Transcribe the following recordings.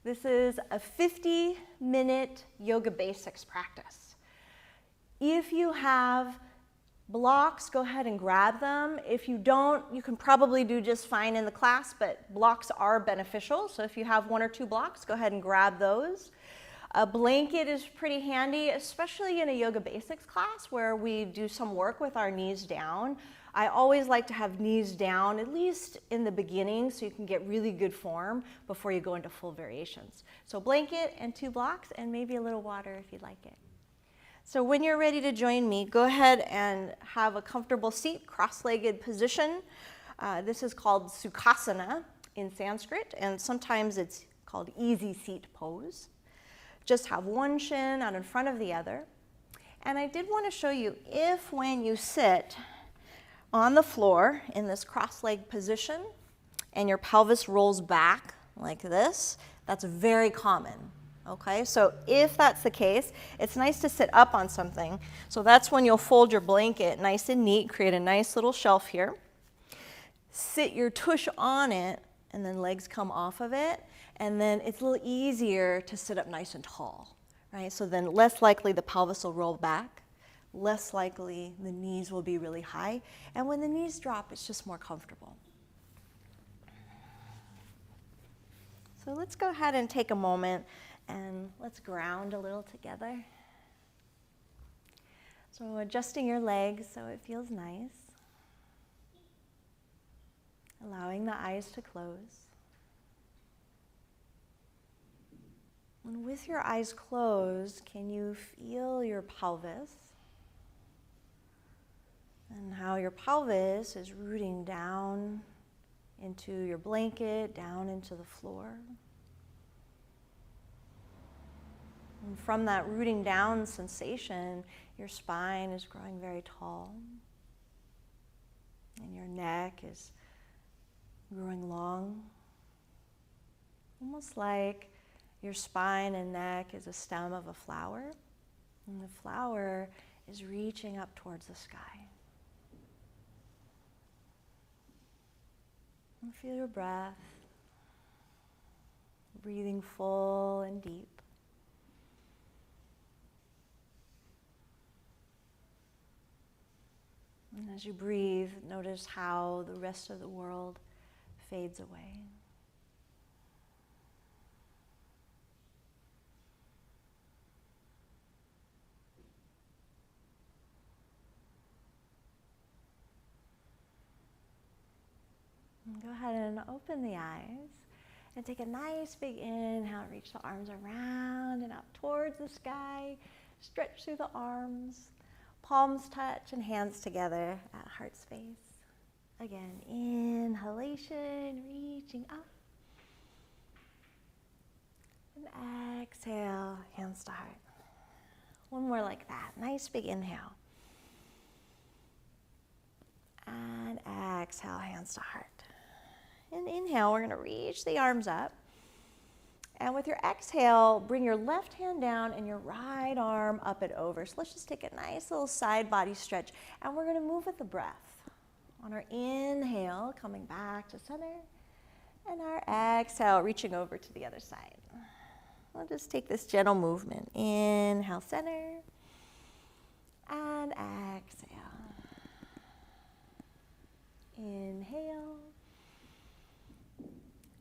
This is a 50-minute yoga basics practice. If you have blocks, go ahead and grab them. If you don't, you can probably do just fine in the class, but blocks are beneficial. So if you have 1 or 2 blocks, go ahead and grab those. A blanket is pretty handy, especially in a yoga basics class where we do some work with our knees down. I always like to have knees down, at least in the beginning, so you can get really good form before you go into full variations. So blanket and 2 blocks and maybe a little water if you'd like it. So when you're ready to join me, go ahead and have a comfortable seat, cross-legged position. This is called Sukhasana in Sanskrit, and sometimes it's called easy seat pose. Just have one shin out in front of the other. And I did want to show you, if when you sit on the floor in this cross-legged position and your pelvis rolls back like this, that's very common. Okay, so if that's the case, it's nice to sit up on something. So that's when you'll fold your blanket nice and neat, create a nice little shelf here. Sit your tush on it, and then legs come off of it. And then it's a little easier to sit up nice and tall, right? So then less likely the pelvis will roll back, less likely the knees will be really high. And when the knees drop, it's just more comfortable. So let's go ahead and take a moment and let's ground a little together. So adjusting your legs so it feels nice. Allowing the eyes to close. And with your eyes closed, can you feel your pelvis? And how your pelvis is rooting down into your blanket, down into the floor. And from that rooting down sensation, your spine is growing very tall. And your neck is growing long. Almost like your spine and neck is a stem of a flower, and the flower is reaching up towards the sky. And feel your breath, breathing full and deep. And as you breathe, notice how the rest of the world fades away. Go ahead and open the eyes and take a nice big inhale. Reach the arms around and up towards the sky. Stretch through the arms. Palms touch and hands together at heart space. Again, inhalation, reaching up. And exhale, hands to heart. One more like that. Nice big inhale. And exhale, hands to heart. And inhale, we're going to reach the arms up. And with your exhale, bring your left hand down and your right arm up and over. So let's just take a nice little side body stretch. And we're going to move with the breath. On our inhale, coming back to center. And our exhale, reaching over to the other side. We'll just take this gentle movement. Inhale, center. And exhale. Inhale.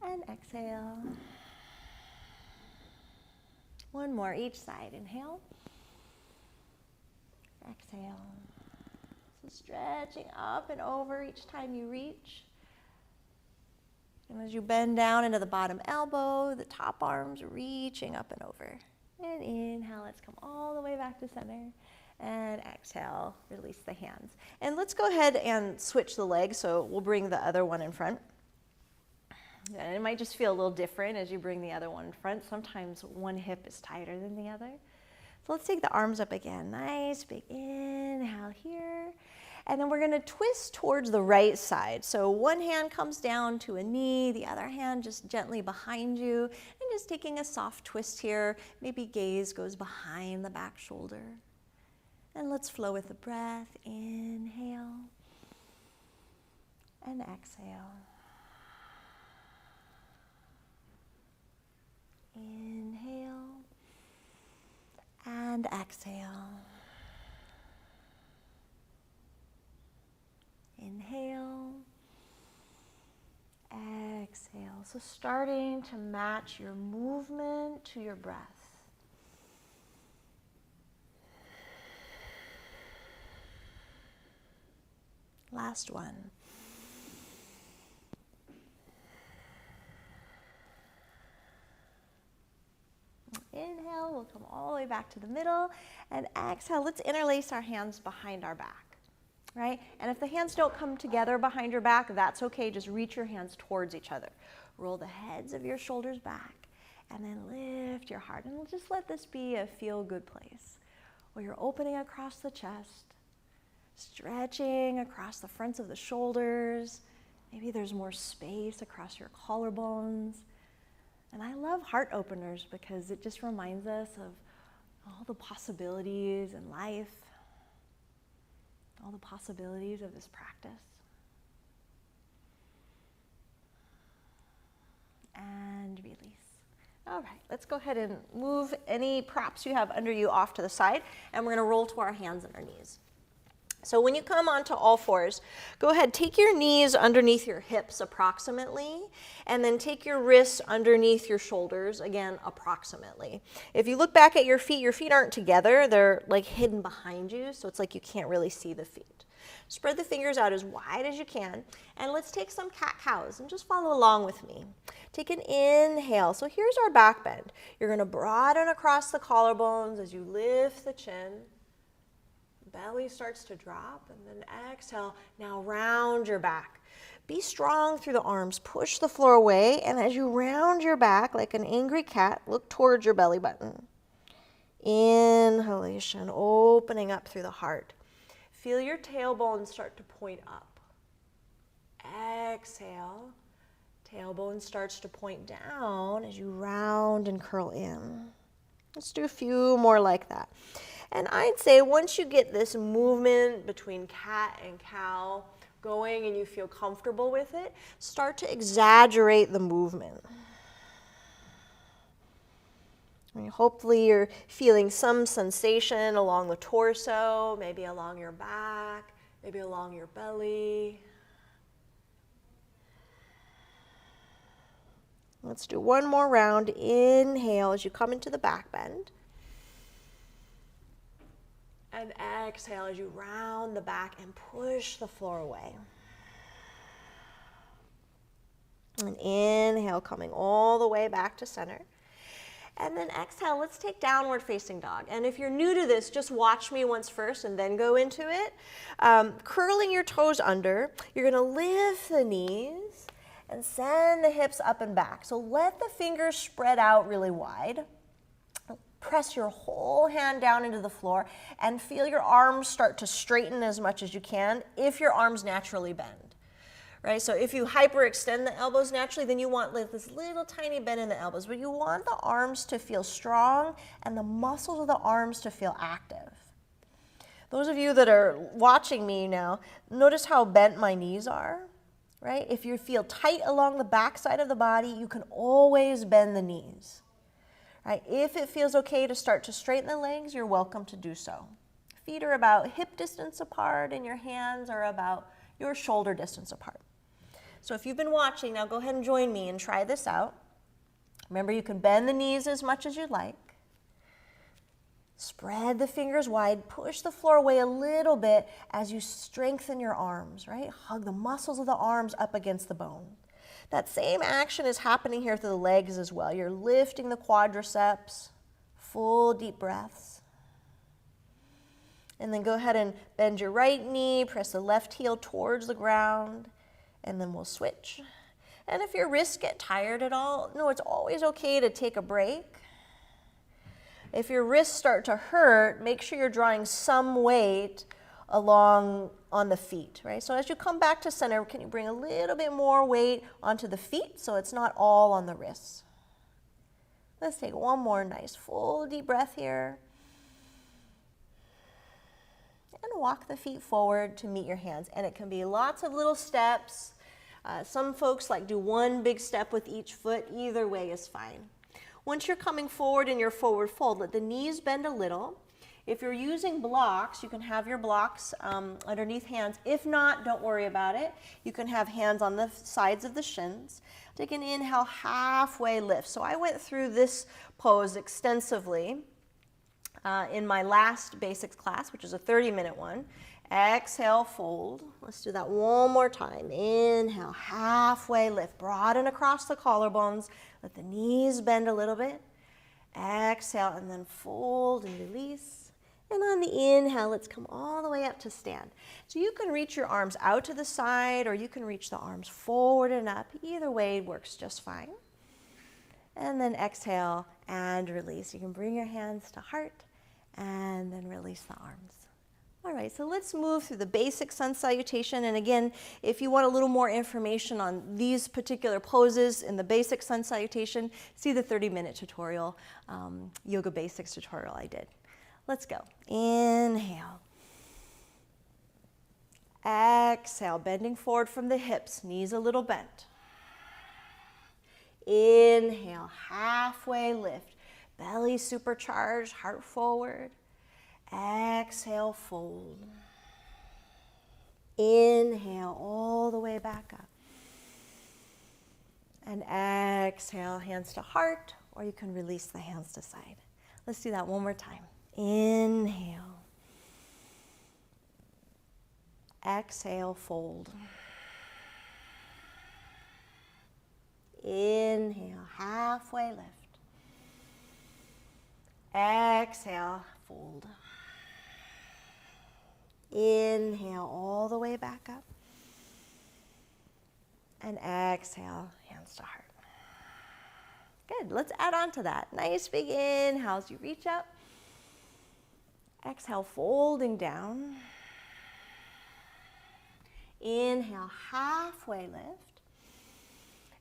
And exhale. One more each side. Inhale. Exhale. So stretching up and over each time you reach. And as you bend down into the bottom elbow, the top arms reaching up and over. And inhale, let's come all the way back to center. And exhale, release the hands. And let's go ahead and switch the legs. So we'll bring the other one in front. And it might just feel a little different as you bring the other one in front. Sometimes one hip is tighter than the other. So let's take the arms up again. Nice big inhale here. And then we're going to twist towards the right side. So one hand comes down to a knee, the other hand just gently behind you, and just taking a soft twist here. Maybe gaze goes behind the back shoulder. And let's flow with the breath. Inhale and exhale. exhale. Inhale. Exhale. So starting to match your movement to your breath. Last one. Inhale, we'll come all the way back to the middle, and exhale, let's interlace our hands behind our back, right? And if the hands don't come together behind your back, that's okay, just reach your hands towards each other. Roll the heads of your shoulders back, and then lift your heart, and we'll just let this be a feel-good place, where you're opening across the chest, stretching across the fronts of the shoulders. Maybe there's more space across your collarbones. And I love heart openers because it just reminds us of all the possibilities in life, all the possibilities of this practice. And release. All right, let's go ahead and move any props you have under you off to the side, and we're going to roll to our hands and our knees. So when you come onto all fours, go ahead, take your knees underneath your hips approximately, and then take your wrists underneath your shoulders, again, approximately. If you look back at your feet aren't together, they're like hidden behind you, so it's like you can't really see the feet. Spread the fingers out as wide as you can, and let's take some cat-cows, and just follow along with me. Take an inhale. So here's our back bend. You're going to broaden across the collarbones as you lift the chin. Belly starts to drop, and then exhale. Now round your back. Be strong through the arms. Push the floor away, and as you round your back like an angry cat, look towards your belly button. Inhalation, opening up through the heart. Feel your tailbone start to point up. Exhale. Tailbone starts to point down as you round and curl in. Let's do a few more like that. And I'd say once you get this movement between cat and cow going and you feel comfortable with it, start to exaggerate the movement. I mean, hopefully you're feeling some sensation along the torso, maybe along your back, maybe along your belly. Let's do one more round. Inhale as you come into the back bend. And exhale as you round the back and push the floor away. And inhale, coming all the way back to center. And then exhale, let's take downward facing dog. And if you're new to this, just watch me once first and then go into it. Curling your toes under, you're going to lift the knees and send the hips up and back. So let the fingers spread out really wide. Press your whole hand down into the floor and feel your arms start to straighten as much as you can if your arms naturally bend, right? So if you hyperextend the elbows naturally, then you want this little tiny bend in the elbows, but you want the arms to feel strong and the muscles of the arms to feel active. Those of you that are watching me now, notice how bent my knees are, right? If you feel tight along the back side of the body, you can always bend the knees. Right? If it feels okay to start to straighten the legs, you're welcome to do so. Feet are about hip distance apart and your hands are about your shoulder distance apart. So if you've been watching, now go ahead and join me and try this out. Remember, you can bend the knees as much as you'd like. Spread the fingers wide, push the floor away a little bit as you strengthen your arms, right? Hug the muscles of the arms up against the bone. That same action is happening here through the legs as well. You're lifting the quadriceps, full deep breaths. And then go ahead and bend your right knee, press the left heel towards the ground, and then we'll switch. And if your wrists get tired at all, no, it's always okay to take a break. If your wrists start to hurt, make sure you're drawing some weight along on the feet, right? So as you come back to center, can you bring a little bit more weight onto the feet so it's not all on the wrists? Let's take one more nice full deep breath here. And walk the feet forward to meet your hands. And it can be lots of little steps. Some folks like do one big step with each foot. Either way is fine. Once you're coming forward in your forward fold, let the knees bend a little. If you're using blocks, you can have your blocks underneath hands. If not, don't worry about it. You can have hands on the sides of the shins. Take an inhale, halfway lift. So I went through this pose extensively in my last basics class, which is a 30-minute one. Exhale, fold. Let's do that one more time. Inhale, halfway lift. Broaden across the collarbones. Let the knees bend a little bit. Exhale, and then fold and release. And on the inhale, let's come all the way up to stand. So you can reach your arms out to the side, or you can reach the arms forward and up. Either way works just fine. And then exhale and release. You can bring your hands to heart and then release the arms. All right, so let's move through the basic sun salutation. And again, if you want a little more information on these particular poses in the basic sun salutation, see the 30-minute tutorial, yoga basics tutorial I did. Let's go. Inhale. Exhale, bending forward from the hips, knees a little bent. Inhale, halfway lift, belly supercharged, heart forward. Exhale, fold. Inhale, all the way back up. And exhale, hands to heart, or you can release the hands to side. Let's do that one more time. Inhale. Exhale, fold. Inhale, halfway lift. Exhale, fold. Inhale all the way back up. And exhale, hands to heart. Good, let's add on to that. Nice big inhale as you reach up. Exhale, folding down. Inhale, halfway lift.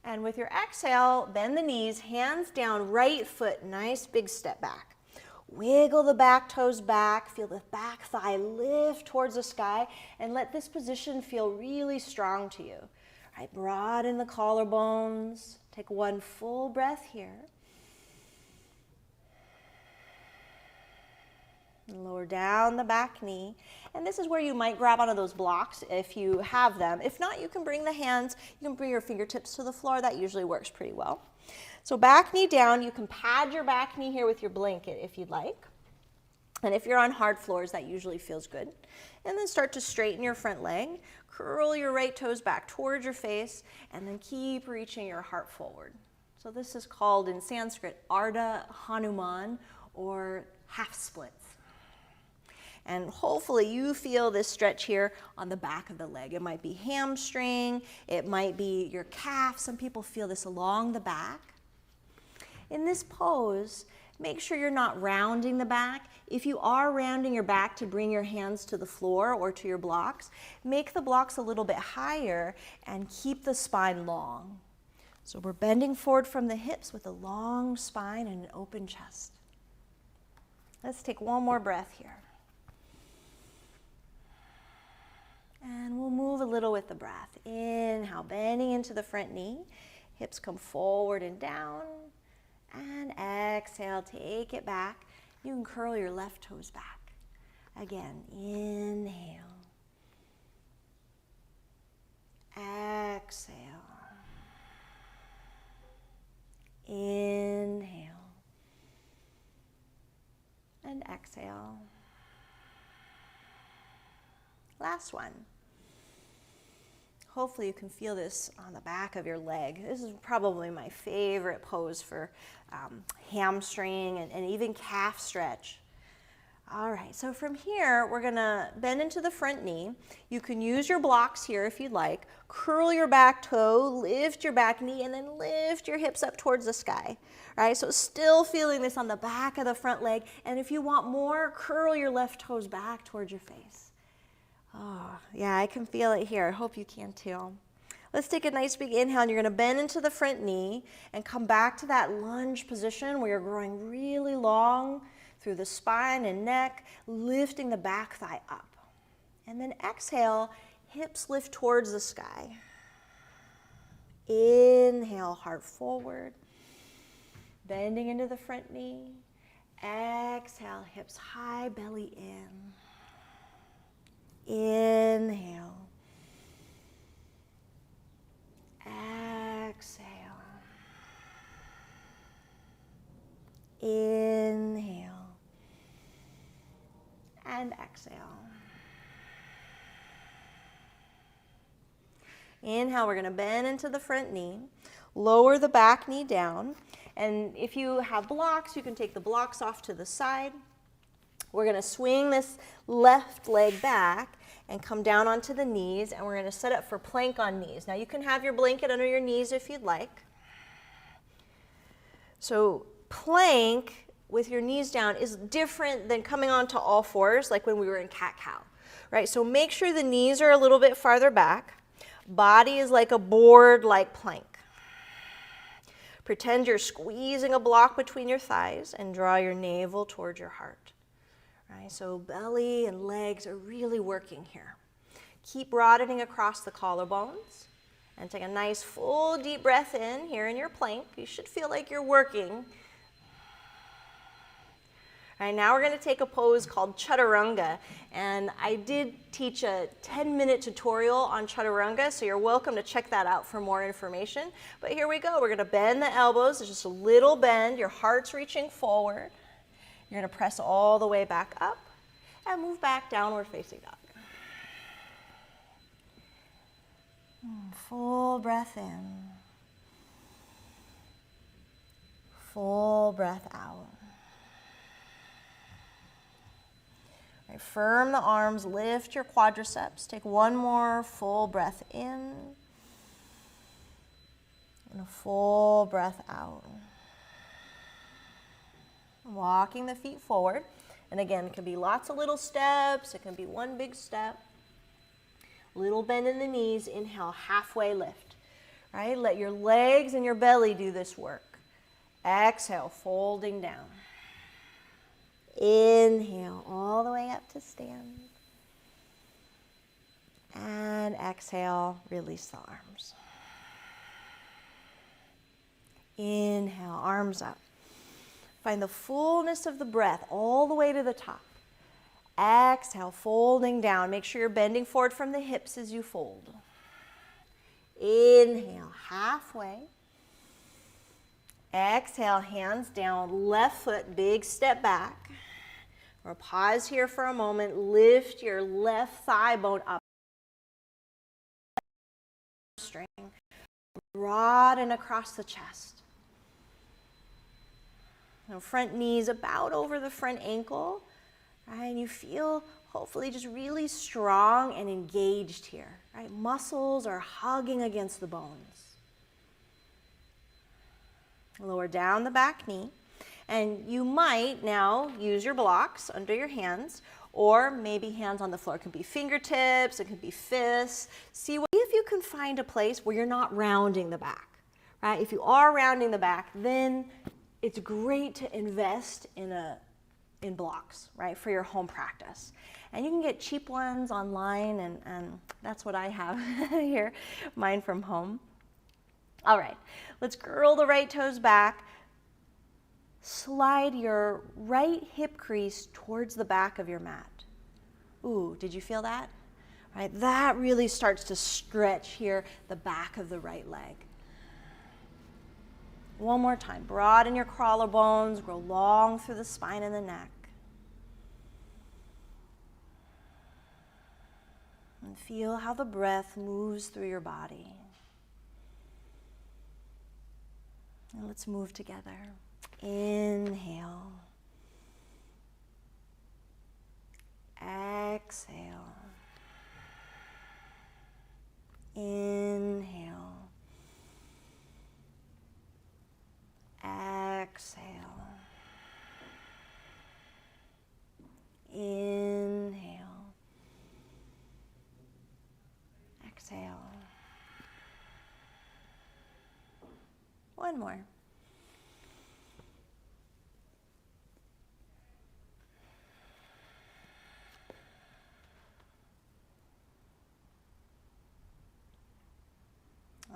And with your exhale, bend the knees, hands down, right foot, nice big step back. Wiggle the back toes back, feel the back thigh lift towards the sky, and let this position feel really strong to you. All right, broaden the collarbones. Take one full breath here. And lower down the back knee. And this is where you might grab onto those blocks if you have them. If not, you can bring the hands, you can bring your fingertips to the floor. That usually works pretty well. So back knee down, you can pad your back knee here with your blanket if you'd like. And if you're on hard floors, that usually feels good. And then start to straighten your front leg. Curl your right toes back towards your face, and then keep reaching your heart forward. So this is called in Sanskrit, Ardha, Hanuman, or half splits. And hopefully you feel this stretch here on the back of the leg. It might be hamstring, it might be your calf. Some people feel this along the back. In this pose, make sure you're not rounding the back. If you are rounding your back to bring your hands to the floor or to your blocks, make the blocks a little bit higher and keep the spine long. So we're bending forward from the hips with a long spine and an open chest. Let's take one more breath here. And we'll move a little with the breath. Inhale, bending into the front knee. Hips come forward and down. And exhale, take it back. You can curl your left toes back. Again, inhale. Exhale. Inhale. And exhale. Last one. Hopefully you can feel this on the back of your leg. This is probably my favorite pose for hamstring and even calf stretch. All right, so from here, we're gonna bend into the front knee. You can use your blocks here if you'd like. Curl your back toe, lift your back knee, and then lift your hips up towards the sky. All right, so still feeling this on the back of the front leg. And if you want more, curl your left toes back towards your face. Oh, yeah, I can feel it here. I hope you can too. Let's take a nice big inhale, and you're gonna bend into the front knee and come back to that lunge position where you're growing really long through the spine and neck, lifting the back thigh up. And then exhale, hips lift towards the sky. Inhale, heart forward, bending into the front knee. Exhale, hips high, belly in. Inhale. Exhale. Inhale. And exhale. Inhale, we're going to bend into the front knee. Lower the back knee down. And if you have blocks, you can take the blocks off to the side. We're going to swing this left leg back and come down onto the knees, and we're going to set up for plank on knees. Now you can have your blanket under your knees if you'd like. So plank with your knees down is different than coming onto all fours like when we were in cat-cow, right? So make sure the knees are a little bit farther back. Body is like a board like plank. Pretend you're squeezing a block between your thighs and draw your navel towards your heart. Right? So belly and legs are really working here. Keep broadening across the collarbones and take a nice full deep breath in here in your plank. You should feel like you're working. All right, now we're going to take a pose called chaturanga, and I did teach a 10-minute tutorial on chaturanga, so you're welcome to check that out for more information. But here we go. We're going to bend the elbows. There's just a little bend. Your heart's reaching forward. You're going to press all the way back up and move back, downward facing dog. Full breath in. Full breath out. Right, firm the arms, lift your quadriceps. Take one more full breath in and a full breath out. Walking the feet forward. And again, it can be lots of little steps. It can be one big step. Little bend in the knees. Inhale, halfway lift. Right? Let your legs and your belly do this work. Exhale, folding down. Inhale, all the way up to stand. And exhale, release the arms. Inhale, arms up. Find the fullness of the breath all the way to the top. Exhale, folding down. Make sure you're bending forward from the hips as you fold. Inhale, halfway. Exhale, hands down, left foot, big step back. Or pause here for a moment. Lift your left thigh bone up. String. Broaden across the chest. Now front knees about over the front ankle. Right? And you feel hopefully just really strong and engaged here. Right? Muscles are hugging against the bones. Lower down the back knee. And you might now use your blocks under your hands, or maybe hands on the floor. It can be fingertips, it can be fists. See if you can find a place where you're not rounding the back. Right? If you are rounding the back, then it's great to invest in blocks, right, for your home practice. And you can get cheap ones online, and that's what I have here, mine from home. All right, let's curl the right toes back. Slide your right hip crease towards the back of your mat. Ooh, did you feel that? Right, that really starts to stretch here the back of the right leg. One more time. Broaden your collarbones, grow long through the spine and the neck. And feel how the breath moves through your body. And let's move together. Inhale. Exhale. Inhale. Exhale. Inhale. Exhale. One more.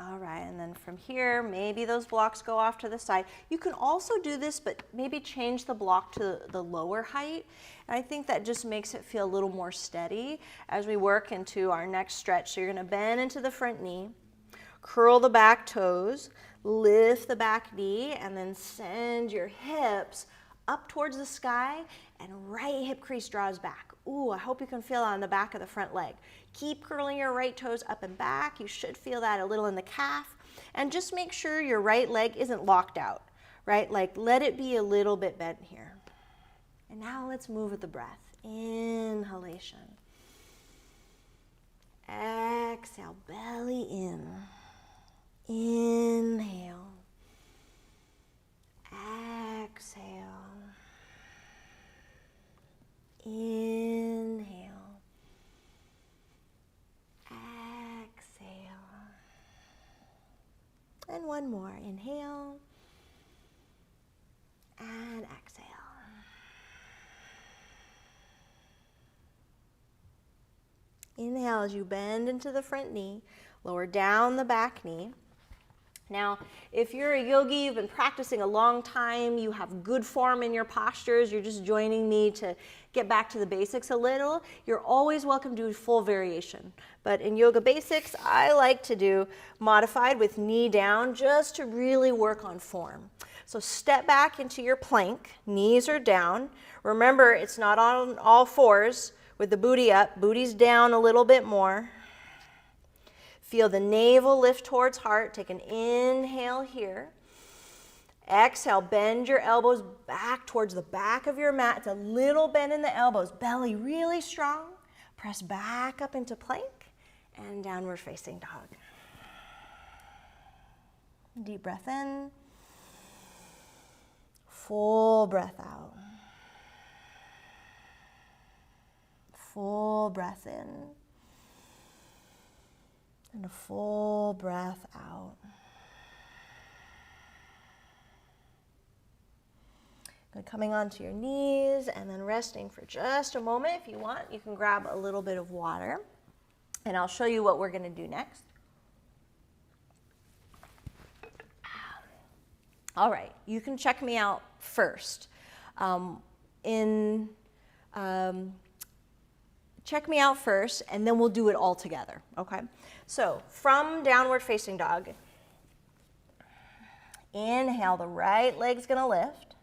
All right, and then from here, maybe those blocks go off to the side. You can also do this, but maybe change the block to the lower height. And I think that just makes it feel a little more steady as we work into our next stretch. So you're gonna bend into the front knee, curl the back toes, lift the back knee, and then send your hips up towards the sky, and right hip crease draws back. Ooh, I hope you can feel it on the back of the front leg. Keep curling your right toes up and back. You should feel that a little in the calf. And just make sure your right leg isn't locked out, right? Like let it be a little bit bent here. And now let's move with the breath. Inhalation. Exhale, belly in. Inhale. Exhale. Inhale. Exhale. And one more. Inhale. And exhale. Inhale as you bend into the front knee. Lower down the back knee. Now, if you're a yogi, you've been practicing a long time, you have good form in your postures, you're just joining me to get back to the basics a little, you're always welcome to do full variation. But in yoga basics, I like to do modified with knee down just to really work on form. So step back into your plank, knees are down. Remember, it's not on all fours with the booty up, booty's down a little bit more. Feel the navel lift towards heart. Take an inhale here. Exhale, bend your elbows back towards the back of your mat. It's a little bend in the elbows. Belly really strong. Press back up into plank and downward facing dog. Deep breath in. Full breath out. Full breath in. And a full breath out. Good. Coming onto your knees and then resting for just a moment. If you want, you can grab a little bit of water. And I'll show you what we're going to do next. All right, you can check me out first. Check me out first, and then we'll do it all together, okay? So, from downward facing dog, inhale, the right leg's gonna lift.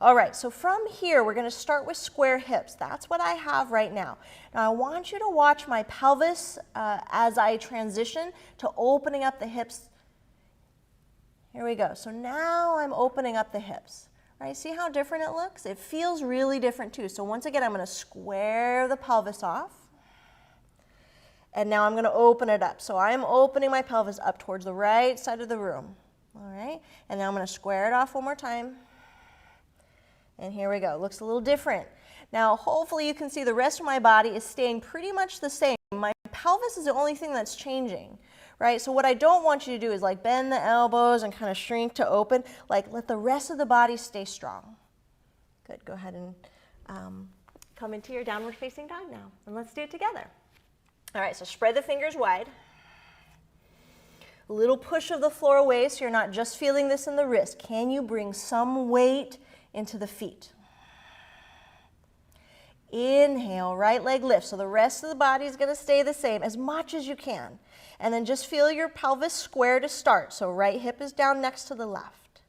All right, so from here, we're gonna start with square hips. That's what I have right now. Now, I want you to watch my pelvis as I transition to opening up the hips. Here we go. So now I'm opening up the hips. Right, see how different it looks? It feels really different too. So once again, I'm going to square the pelvis off. And now I'm going to open it up. So I'm opening my pelvis up towards the right side of the room. All right, and now I'm going to square it off one more time. And here we go. It looks a little different. Now, hopefully you can see the rest of my body is staying pretty much the same. My pelvis is the only thing that's changing. Right, so what I don't want you to do is like bend the elbows and kind of shrink to open. Like let the rest of the body stay strong. Good, go ahead and come into your downward facing dog now. And let's do it together. All right, so spread the fingers wide. A little push of the floor away so you're not just feeling this in the wrist. Can you bring some weight into the feet? Inhale, right leg lifts. So the rest of the body is going to stay the same as much as you can. And then just feel your pelvis square to start. So right hip is down next to the left.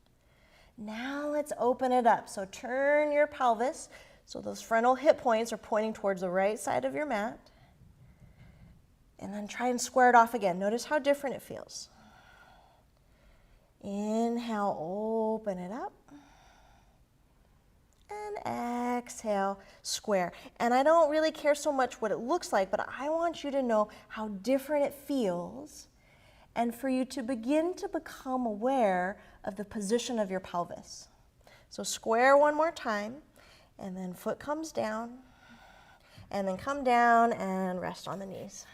Now let's open it up. So turn your pelvis. So those frontal hip points are pointing towards the right side of your mat. And then try and square it off again. Notice how different it feels. Inhale, open it up. And exhale, square. And I don't really care so much what it looks like, but I want you to know how different it feels and for you to begin to become aware of the position of your pelvis. So square one more time, and then foot comes down, and then come down and rest on the knees.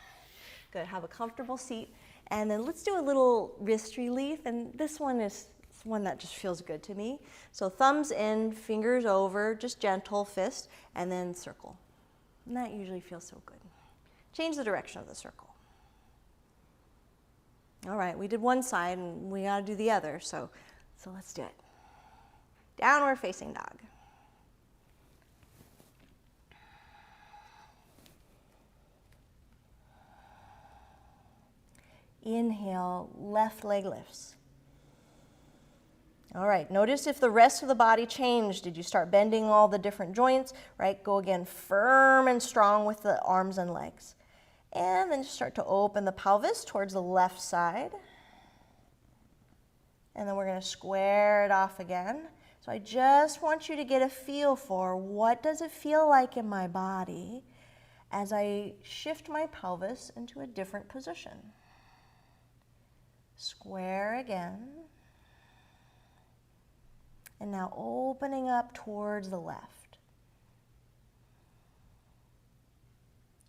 Good, have a comfortable seat. And then let's do a little wrist relief, and this one is one that just feels good to me. So thumbs in, fingers over, just gentle fist, and then circle. And that usually feels so good. Change the direction of the circle. All right, we did one side and we got to do the other, so let's do it. Downward facing dog. Inhale, left leg lifts. All right, notice if the rest of the body changed. Did you start bending all the different joints, right? Go again, firm and strong with the arms and legs. And then just start to open the pelvis towards the left side. And then we're going to square it off again. So I just want you to get a feel for what does it feel like in my body as I shift my pelvis into a different position. Square again. And now opening up towards the left.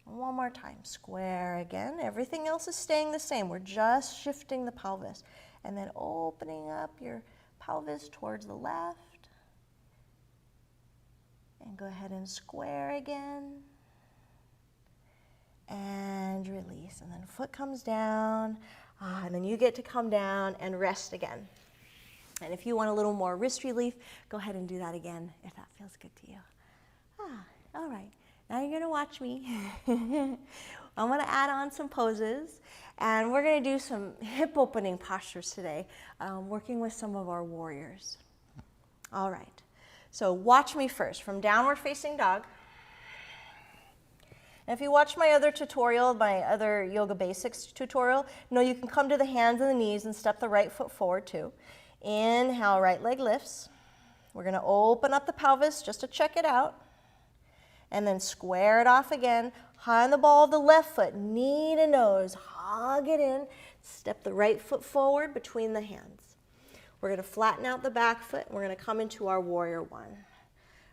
One more time, square again. Everything else is staying the same. We're just shifting the pelvis. And then opening up your pelvis towards the left. And go ahead and square again. And release. And then foot comes down. And then you get to come down and rest again. And if you want a little more wrist relief, go ahead and do that again if that feels good to you. All right. Now you're going to watch me. I'm going to add on some poses, and we're going to do some hip opening postures today, working with some of our warriors. All right. So watch me first from downward facing dog. And if you watch my other tutorial, my other Yoga Basics tutorial, you can come to the hands and the knees and step the right foot forward too. Inhale, right leg lifts. We're going to open up the pelvis just to check it out. And then square it off again. High on the ball of the left foot, knee to nose, hug it in. Step the right foot forward between the hands. We're going to flatten out the back foot. We're going to come into our warrior one. All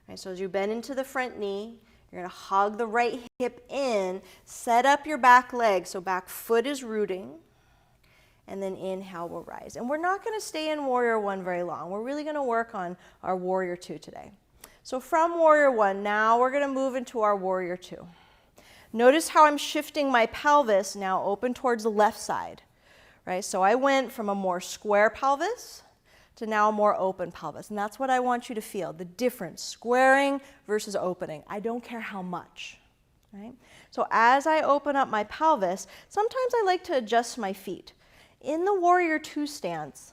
right, so as you bend into the front knee, you're going to hug the right hip in. Set up your back leg so back foot is rooting. And then inhale, we'll rise. And we're not going to stay in warrior one very long. We're really going to work on our warrior two today. So from warrior one, now we're going to move into our warrior two. Notice how I'm shifting my pelvis now open towards the left side, right? So I went from a more square pelvis to now a more open pelvis. And that's what I want you to feel, the difference, squaring versus opening. I don't care how much, right? So as I open up my pelvis, sometimes I like to adjust my feet. In the warrior two stance,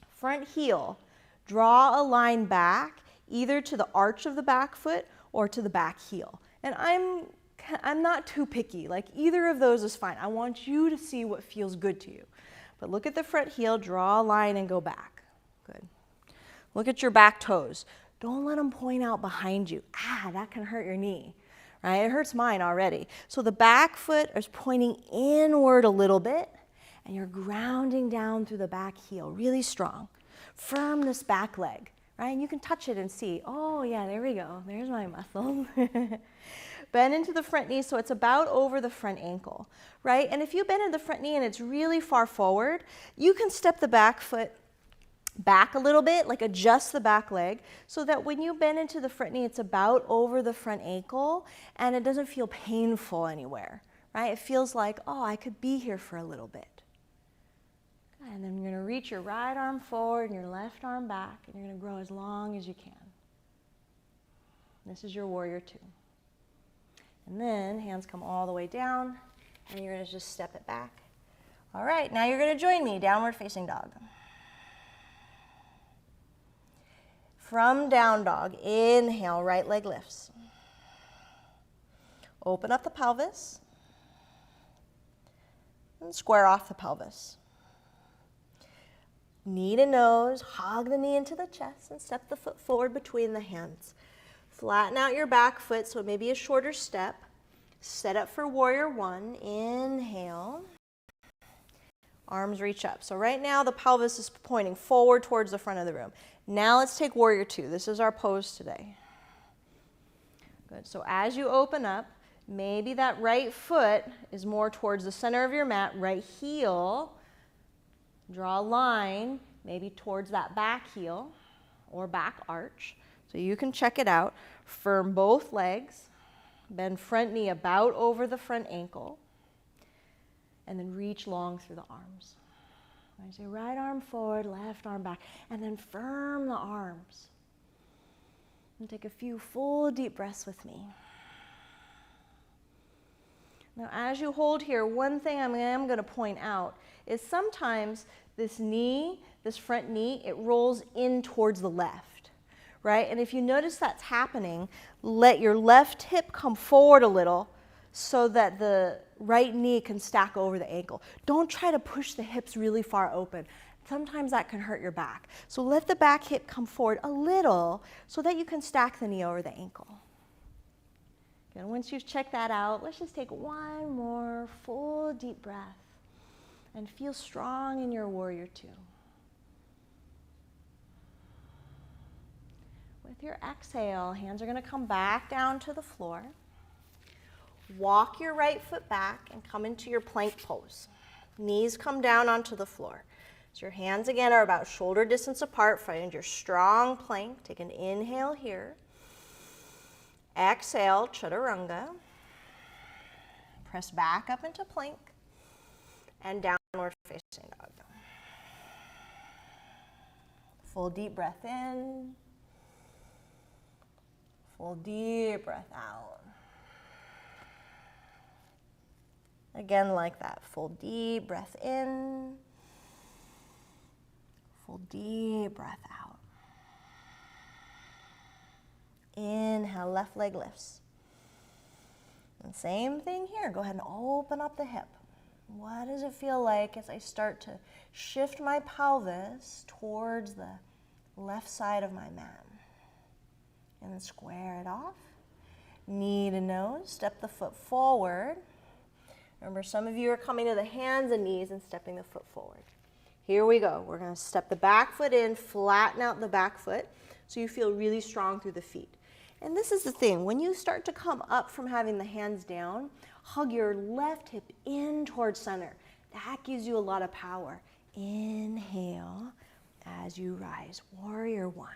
front heel, draw a line back either to the arch of the back foot or to the back heel. And I'm not too picky, like either of those is fine. I want you to see what feels good to you. But look at the front heel, draw a line and go back. Good. Look at your back toes. Don't let them point out behind you. That can hurt your knee, right? It hurts mine already. So the back foot is pointing inward a little bit and you're grounding down through the back heel, really strong. Firm this back leg. Right? And you can touch it and see, oh yeah, there we go. There's my muscle. Bend into the front knee so it's about over the front ankle, right? And if you bend in the front knee and it's really far forward, you can step the back foot back a little bit, like adjust the back leg so that when you bend into the front knee, it's about over the front ankle and it doesn't feel painful anywhere, right? It feels like, oh, I could be here for a little bit. And then you're going to reach your right arm forward and your left arm back, and you're going to grow as long as you can. This is your warrior two. And then hands come all the way down, and you're going to just step it back. All right, now you're going to join me, downward facing dog. From down dog, inhale, right leg lifts. Open up the pelvis, and square off the pelvis. Knee to nose, hug the knee into the chest and step the foot forward between the hands. Flatten out your back foot so maybe a shorter step. Set up for warrior one. Inhale. Arms reach up. So right now the pelvis is pointing forward towards the front of the room. Now let's take warrior two. This is our pose today. Good. So as you open up, maybe that right foot is more towards the center of your mat, right heel. Draw a line, maybe towards that back heel or back arch. So you can check it out. Firm both legs. Bend front knee about over the front ankle. and then reach long through the arms. I say right arm forward, left arm back, and then firm the arms. And take a few full deep breaths with me. Now, as you hold here, one thing I am going to point out is sometimes this knee, this front knee, it rolls in towards the left, right? And if you notice that's happening, let your left hip come forward a little so that the right knee can stack over the ankle. Don't try to push the hips really far open. Sometimes that can hurt your back. So let the back hip come forward a little so that you can stack the knee over the ankle. And once you've checked that out, let's just take one more full deep breath and feel strong in your warrior two. With your exhale, hands are going to come back down to the floor. Walk your right foot back and come into your plank pose. Knees come down onto the floor. So your hands again are about shoulder distance apart. Find your strong plank. Take an inhale here. Exhale, chaturanga. Press back up into plank and downward facing dog. Full deep breath in. Full deep breath out. Again, like that. Full deep breath in. Full deep breath out. Inhale, left leg lifts. And same thing here. Go ahead and open up the hip. What does it feel like as I start to shift my pelvis towards the left side of my mat? And then square it off. Knee to nose. Step the foot forward. Remember, some of you are coming to the hands and knees and stepping the foot forward. Here we go. We're going to step the back foot in, flatten out the back foot so you feel really strong through the feet. And this is the thing. When you start to come up from having the hands down, hug your left hip in towards center. That gives you a lot of power. Inhale as you rise. Warrior one.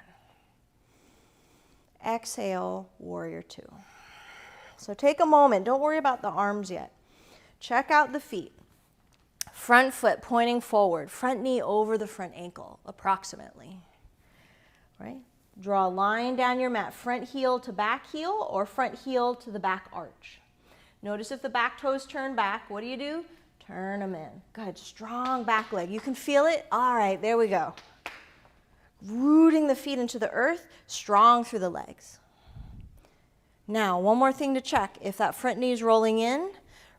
Exhale, warrior two. So take a moment. Don't worry about the arms yet. Check out the feet. Front foot pointing forward. Front knee over the front ankle, approximately. Right? Draw a line down your mat. Front heel to back heel or front heel to the back arch. Notice if the back toes turn back, what do? Turn them in. Good. Strong back leg. You can feel it? All right, there we go. Rooting the feet into the earth, strong through the legs. Now, one more thing to check. If that front knee is rolling in,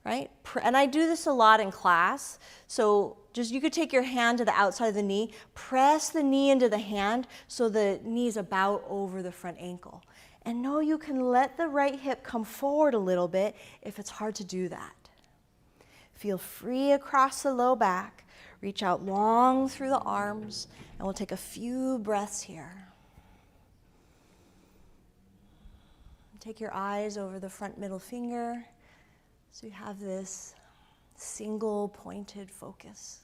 right? And I do this a lot in class. So just you could take your hand to the outside of the knee, press the knee into the hand so the knee is about over the front ankle. And know you can let the right hip come forward a little bit if it's hard to do that. Feel free across the low back. Reach out long through the arms, and we'll take a few breaths here. Take your eyes over the front middle finger. So you have this single pointed focus.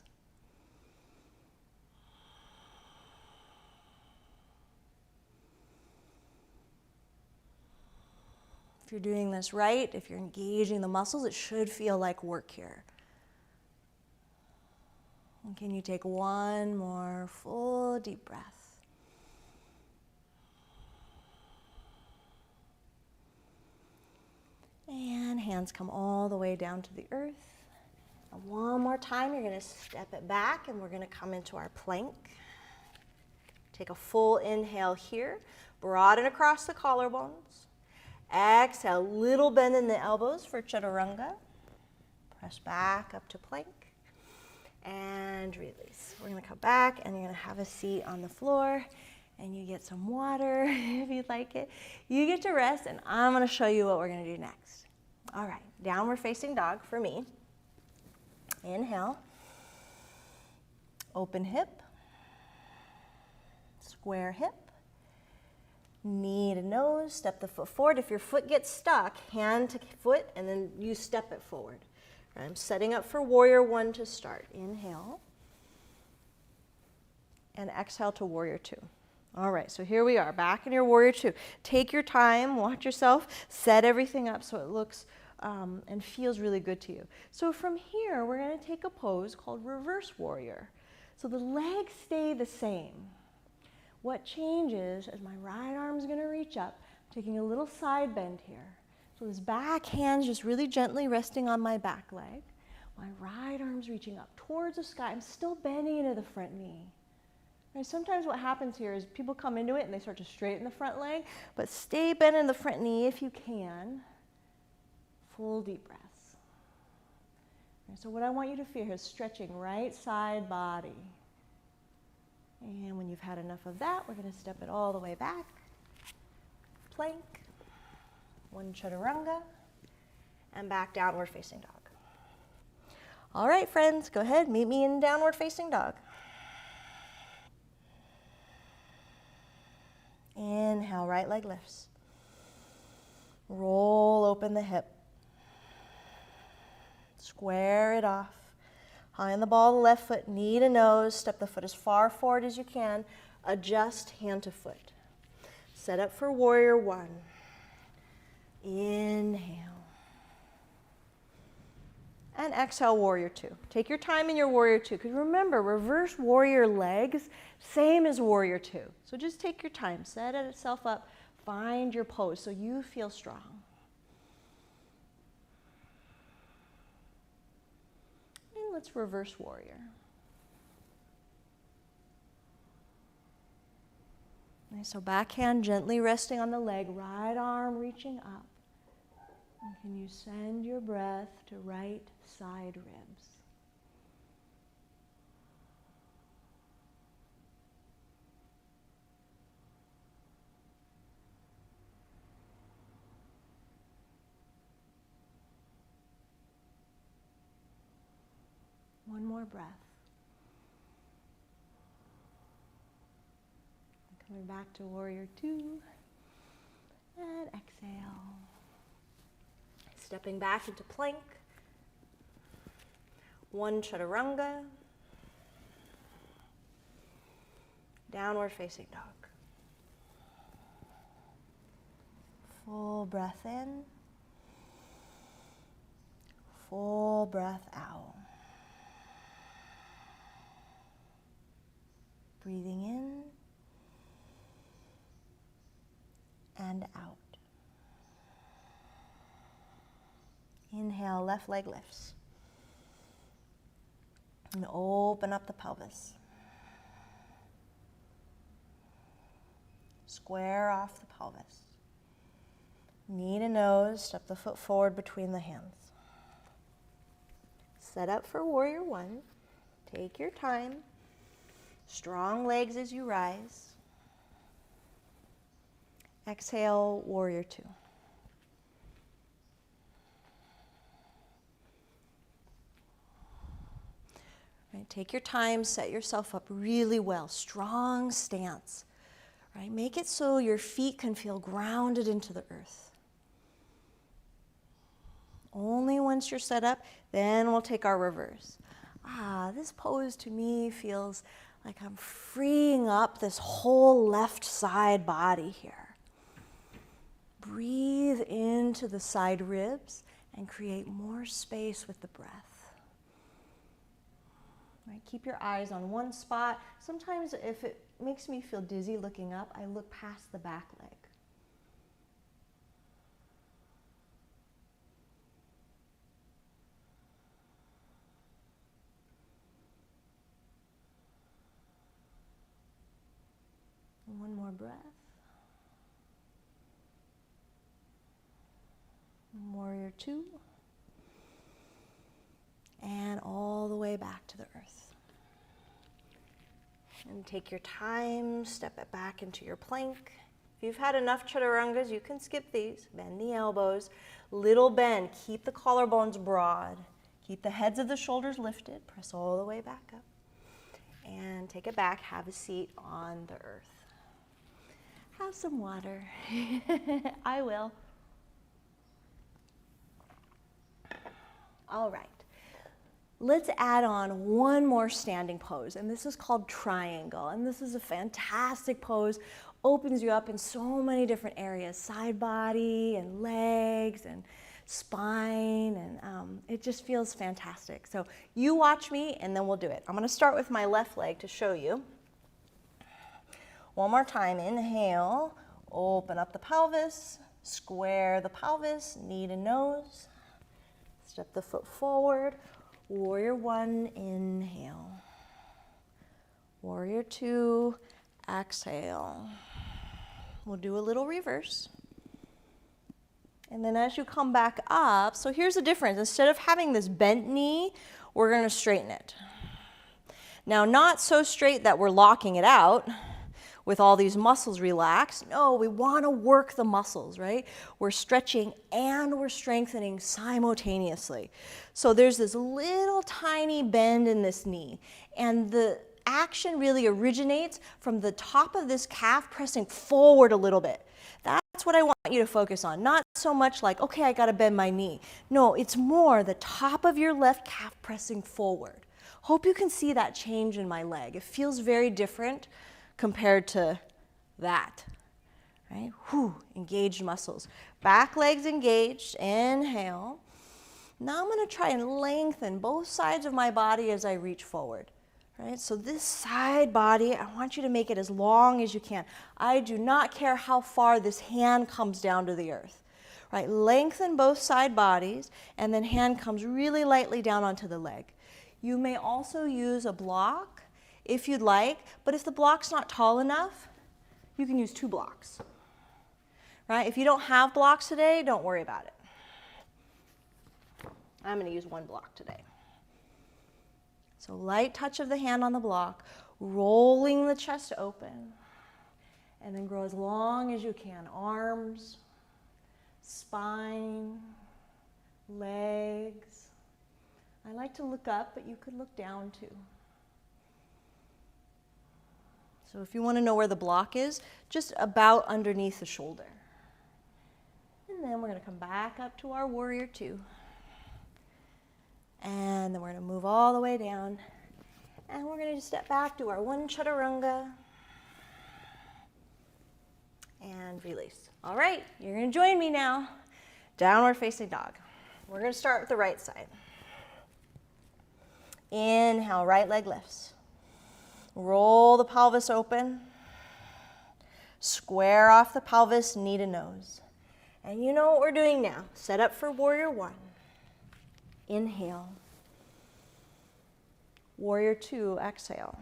If you're doing this right, if you're engaging the muscles, it should feel like work here. And can you take one more full deep breath? And hands come all the way down to the earth. And one more time, you're going to step it back and we're going to come into our plank. Take a full inhale here. Broaden across the collarbones. Exhale, little bend in the elbows for chaturanga. Press back up to plank. And release. We're going to come back and you're going to have a seat on the floor. And you get some water if you'd like it. You get to rest, and I'm going to show you what we're going to do next. All right, downward facing dog for me. Inhale. Open hip. Square hip. Knee to nose. Step the foot forward. If your foot gets stuck, hand to foot, and then you step it forward. I'm setting up for warrior one to start. Inhale. And exhale to warrior two. All right, so here we are, back in your warrior two. Take your time, watch yourself, set everything up so it looks and feels really good to you. So from here, we're going to take a pose called reverse warrior. So the legs stay the same. What changes is my right arm is going to reach up, taking a little side bend here. So this back hand's just really gently resting on my back leg. My right arm's reaching up towards the sky. I'm still bending into the front knee. And sometimes what happens here is people come into it and they start to straighten the front leg, but stay bent in the front knee if you can. Full deep breaths. So what I want you to feel is stretching right side body. And when you've had enough of that, we're going to step it all the way back. Plank, one chaturanga, and back downward facing dog. All right, friends, go ahead, meet me in downward facing dog. Inhale, right leg lifts. Roll open the hip. Square it off. High on the ball of the left foot, knee to nose. Step the foot as far forward as you can. Adjust hand to foot. Set up for warrior one. Inhale. And exhale, warrior two. Take your time in your warrior two, because remember, reverse warrior legs, same as warrior two. So just take your time, set itself up, find your pose so you feel strong. And let's reverse warrior. Nice, so back hand gently resting on the leg, right arm reaching up. And can you send your breath to right side ribs? One more breath. Coming back to warrior two. And exhale. Stepping back into plank. One chaturanga. Downward facing dog. Full breath in. Full breath out. Breathing in and out. Inhale, left leg lifts. And open up the pelvis. Square off the pelvis. Knee to nose, step the foot forward between the hands. Set up for warrior one. Take your time. Strong legs as you rise. Exhale, warrior two. Right, take your time, set yourself up really well. Strong stance. Right, make it so your feet can feel grounded into the earth. Only once you're set up, then we'll take our reverse. This pose to me feels like I'm freeing up this whole left side body here. Breathe into the side ribs and create more space with the breath. Right, keep your eyes on one spot. Sometimes if it makes me feel dizzy looking up, I look past the back leg. One more breath. Warrior two. And all the way back to the earth. And take your time, step it back into your plank. If you've had enough chaturangas, you can skip these. Bend the elbows. Little bend. Keep the collarbones broad. Keep the heads of the shoulders lifted. Press all the way back up. And take it back. Have a seat on the earth. Have some water. I will. All right. Let's add on one more standing pose, and this is called triangle, and this is a fantastic pose. Opens you up in so many different areas, side body and legs and spine, and it just feels fantastic. So you watch me and then we'll do it. I'm going to start with my left leg to show you. One more time, inhale, open up the pelvis, square the pelvis, knee to nose, step the foot forward, warrior one, inhale, warrior two, exhale. We'll do a little reverse. And then as you come back up, so here's the difference. Instead of having this bent knee, we're going to straighten it. Now, not so straight that we're locking it out with all these muscles relaxed. No, we want to work the muscles, right? We're stretching and we're strengthening simultaneously. So there's this little tiny bend in this knee, and the action really originates from the top of this calf pressing forward a little bit. That's what I want you to focus on. Not so much like, okay, I got to bend my knee. No, it's more the top of your left calf pressing forward. Hope you can see that change in my leg. It feels very different compared to that, right? Whew, engaged muscles. Back legs engaged, inhale. Now I'm going to try and lengthen both sides of my body as I reach forward. Right, so this side body, I want you to make it as long as you can. I do not care how far this hand comes down to the earth. Right, lengthen both side bodies, and then hand comes really lightly down onto the leg. You may also use a block if you'd like, but if the block's not tall enough, you can use 2 blocks. Right, if you don't have blocks today, don't worry about it. I'm going to use 1 block today. So light touch of the hand on the block, rolling the chest open, and then grow as long as you can. Arms, spine, legs. I like to look up, but you could look down too. So if you want to know where the block is, just about underneath the shoulder. And then we're going to come back up to our warrior two. And then we're going to move all the way down. And we're going to step back to our one chaturanga. And release. All right, you're going to join me now. Downward facing dog. We're going to start with the right side. Inhale, right leg lifts. Roll the pelvis open. Square off the pelvis, knee to nose. And you know what we're doing now. Set up for warrior one. Inhale. Warrior two, exhale.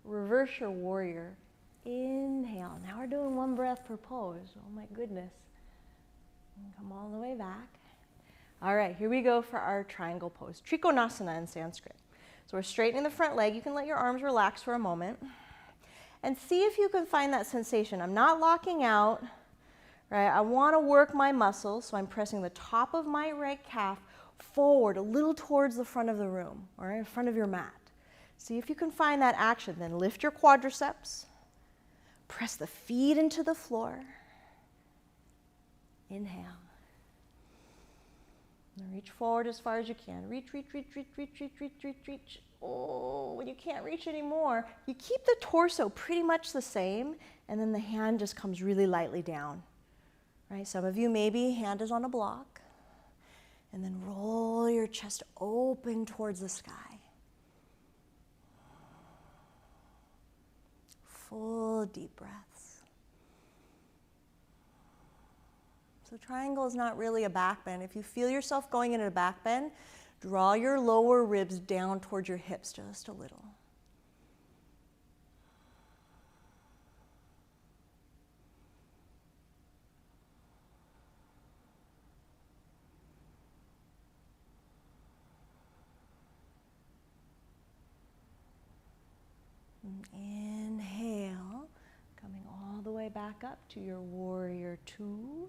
Reverse your warrior. Inhale. Now we're doing one breath per pose. Oh my goodness. And come all the way back. All right, here we go for our triangle pose. Trikonasana in Sanskrit. So we're straightening the front leg. You can let your arms relax for a moment. And see if you can find that sensation. I'm not locking out. Right, I want to work my muscles, so I'm pressing the top of my right calf forward a little towards the front of the room, or in front of your mat. See if you can find that action. Then lift your quadriceps, press the feet into the floor. Inhale. And reach forward as far as you can. Reach, reach, reach, reach, reach, reach, reach, reach, reach. Oh, when you can't reach anymore, you keep the torso pretty much the same, and then the hand just comes really lightly down. Right, some of you maybe hand is on a block, and then roll your chest open towards the sky. Full deep breaths. So triangle is not really a back bend. If you feel yourself going into a back bend, draw your lower ribs down towards your hips just a little. Inhale, coming all the way back up to your warrior two.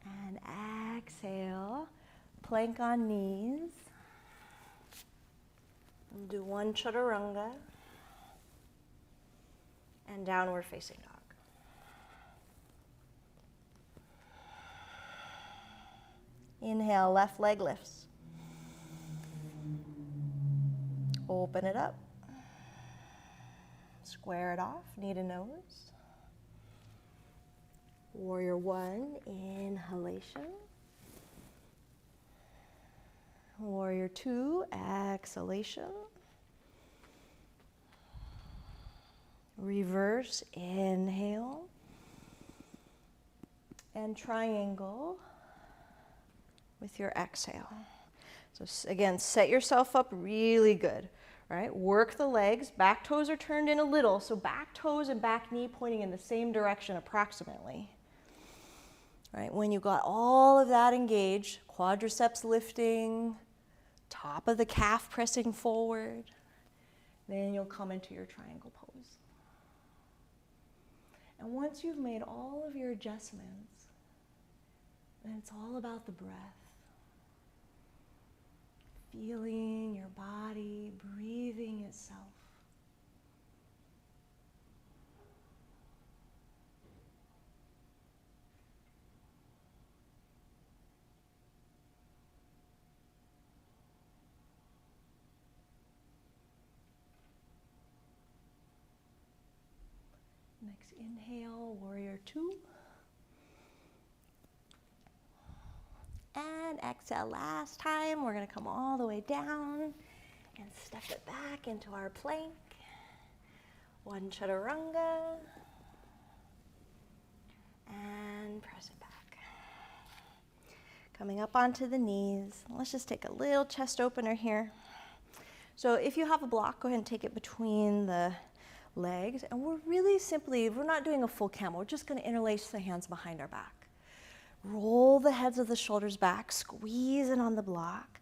And exhale, plank on knees. And do one chaturanga. And downward facing dog. Inhale, left leg lifts. Open it up. Square it off, knee to nose. Warrior one, inhalation. Warrior two, exhalation. Reverse, inhale. And triangle with your exhale. So again, set yourself up really good, right? Work the legs. Back toes are turned in a little, so back toes and back knee pointing in the same direction approximately. Right? When you got all of that engaged, quadriceps lifting, top of the calf pressing forward, then you'll come into your triangle pose. And once you've made all of your adjustments, then it's all about the breath. Feeling your body breathing itself. Next inhale, warrior two. And exhale last time. We're going to come all the way down and step it back into our plank. One chaturanga. And press it back. Coming up onto the knees. Let's just take a little chest opener here. So if you have a block, go ahead and take it between the legs. And we're really simply, we're not doing a full camel. We're just going to interlace the hands behind our back. Roll the heads of the shoulders back, squeeze it on the block,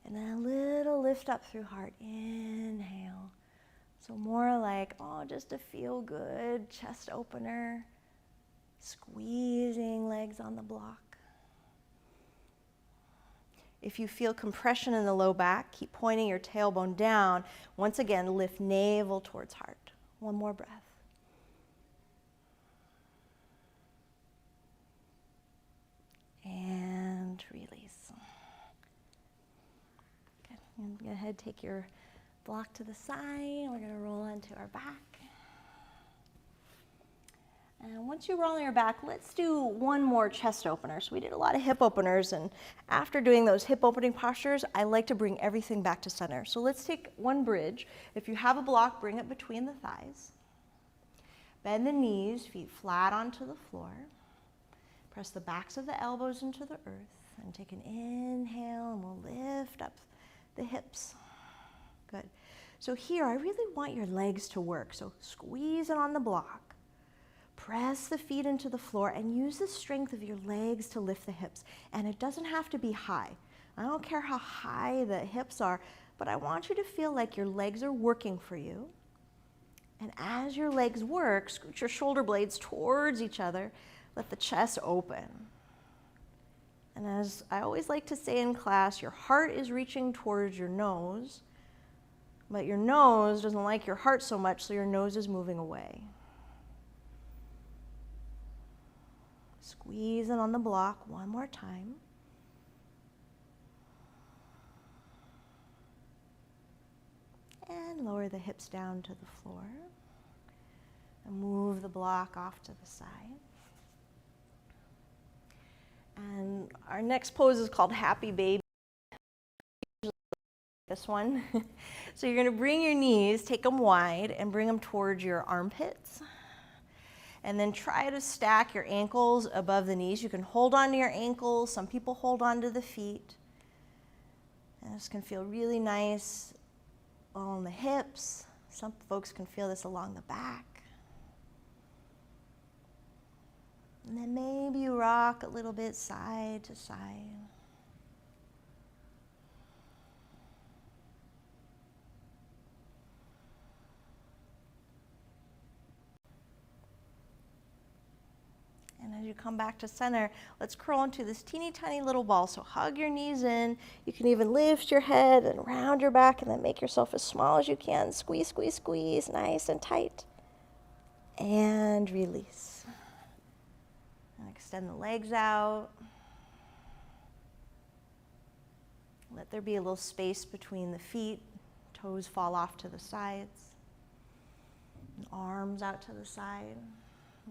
and then a little lift up through heart. Inhale. So more like, oh, just a feel good chest opener, squeezing legs on the block. If you feel compression in the low back, keep pointing your tailbone down. Once again, lift navel towards heart. One more breath. And release. Good. And go ahead, take your block to the side. We're going to roll onto our back. And once you roll on your back, let's do one more chest opener. So we did a lot of hip openers, and after doing those hip opening postures, I like to bring everything back to center. So let's take one bridge. If you have a block, bring it between the thighs. Bend the knees, feet flat onto the floor. Press the backs of the elbows into the earth and take an inhale, and we'll lift up the hips. Good. So here, I really want your legs to work. So squeeze it on the block. Press the feet into the floor and use the strength of your legs to lift the hips. And it doesn't have to be high. I don't care how high the hips are, but I want you to feel like your legs are working for you. And as your legs work, scoot your shoulder blades towards each other. Let the chest open. And as I always like to say in class, your heart is reaching towards your nose, but your nose doesn't like your heart so much, so your nose is moving away. Squeeze it on the block one more time. And lower the hips down to the floor. And move the block off to the side. And our next pose is called Happy Baby. This one. So you're going to bring your knees, take them wide, and bring them towards your armpits. And then try to stack your ankles above the knees. You can hold on to your ankles. Some people hold on to the feet. And this can feel really nice on the hips. Some folks can feel this along the back. And then maybe you rock a little bit side to side. And as you come back to center, let's curl into this teeny tiny little ball. So hug your knees in. You can even lift your head and round your back and then make yourself as small as you can. Squeeze, squeeze, squeeze, nice and tight. And release. And extend the legs out. Let there be a little space between the feet. Toes fall off to the sides. And arms out to the side.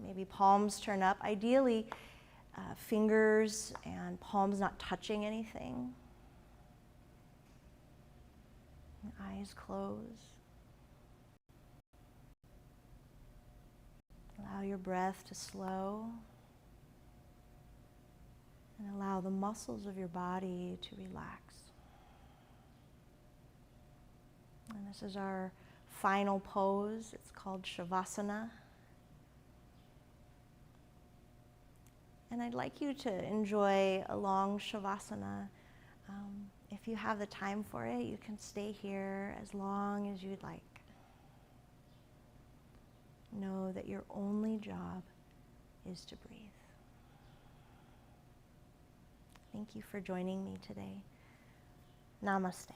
Maybe palms turn up. Ideally, fingers and palms not touching anything. Eyes closed. Allow your breath to slow. And allow the muscles of your body to relax. And this is our final pose. It's called Shavasana. And I'd like you to enjoy a long Shavasana. If you have the time for it, you can stay here as long as you'd like. Know that your only job is to breathe. Thank you for joining me today. Namaste.